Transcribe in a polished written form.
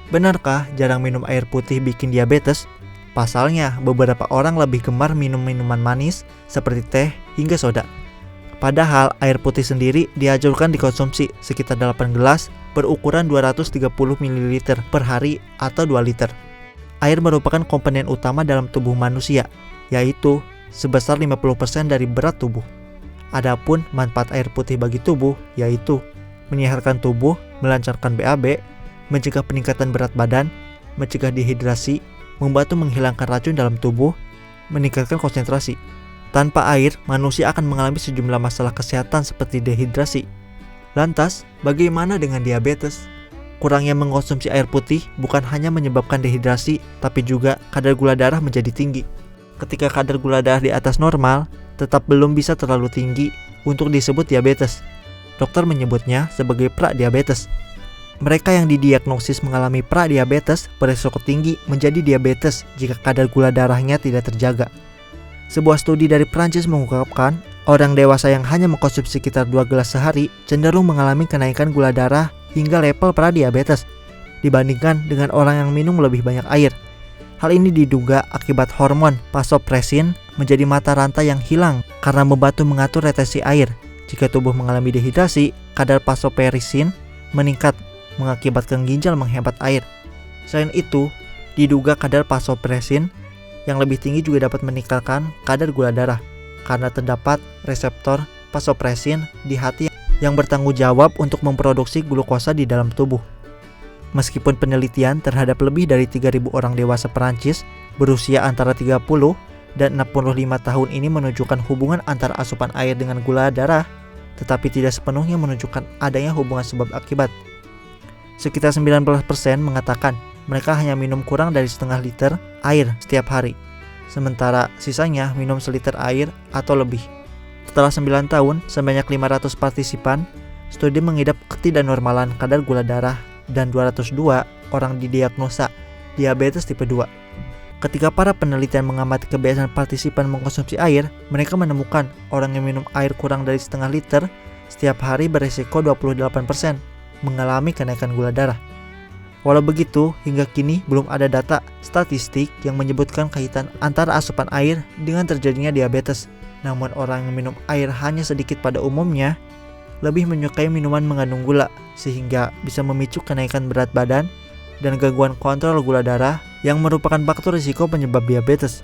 Benarkah jarang minum air putih bikin diabetes? Pasalnya, beberapa orang lebih gemar minum minuman manis seperti teh hingga soda. Padahal air putih sendiri dianjurkan dikonsumsi sekitar 8 gelas berukuran 230 ml per hari atau 2 liter. Air merupakan komponen utama dalam tubuh manusia, yaitu sebesar 50% dari berat tubuh. Adapun manfaat air putih bagi tubuh yaitu menyehatkan tubuh, melancarkan BAB, mencegah peningkatan berat badan, mencegah dehidrasi, membantu menghilangkan racun dalam tubuh, meningkatkan konsentrasi. Tanpa air, manusia akan mengalami sejumlah masalah kesehatan seperti dehidrasi. Lantas, bagaimana dengan diabetes? Kurangnya mengkonsumsi air putih bukan hanya menyebabkan dehidrasi, tapi juga kadar gula darah menjadi tinggi. Ketika kadar gula darah di atas normal, tetap belum bisa terlalu tinggi untuk disebut diabetes. Dokter menyebutnya sebagai pradiabetes. Mereka yang didiagnosis mengalami pradiabetes beresiko tinggi menjadi diabetes jika kadar gula darahnya tidak terjaga. Sebuah studi dari Prancis mengungkapkan, orang dewasa yang hanya mengkonsumsi sekitar 2 gelas sehari cenderung mengalami kenaikan gula darah hingga level pradiabetes dibandingkan dengan orang yang minum lebih banyak air. Hal ini diduga akibat hormon vasopressin menjadi mata rantai yang hilang karena membantu mengatur retensi air. Jika tubuh mengalami dehidrasi, kadar vasopressin meningkat mengakibatkan ginjal menghemat air. Selain itu, diduga kadar vasopressin yang lebih tinggi juga dapat meningkatkan kadar gula darah karena terdapat reseptor vasopressin di hati yang bertanggung jawab untuk memproduksi glukosa di dalam tubuh. Meskipun penelitian terhadap lebih dari 3.000 orang dewasa Perancis berusia antara 30 dan 65 tahun ini menunjukkan hubungan antara asupan air dengan gula darah, tetapi tidak sepenuhnya menunjukkan adanya hubungan sebab akibat. Sekitar 19% mengatakan mereka hanya minum kurang dari setengah liter air setiap hari, sementara sisanya minum seliter air atau lebih. Setelah 9 tahun, sebanyak 500 partisipan studi mengidap ketidaknormalan kadar gula darah dan 202 orang didiagnosa diabetes tipe 2. Ketika para penelitian mengamati kebiasaan partisipan mengkonsumsi air, mereka menemukan orang yang minum air kurang dari setengah liter setiap hari berisiko 28% mengalami kenaikan gula darah. Walau begitu, hingga kini belum ada data statistik yang menyebutkan kaitan antara asupan air dengan terjadinya diabetes. Namun orang yang minum air hanya sedikit pada umumnya lebih menyukai minuman mengandung gula, sehingga bisa memicu kenaikan berat badan dan gangguan kontrol gula darah yang merupakan faktor risiko penyebab diabetes.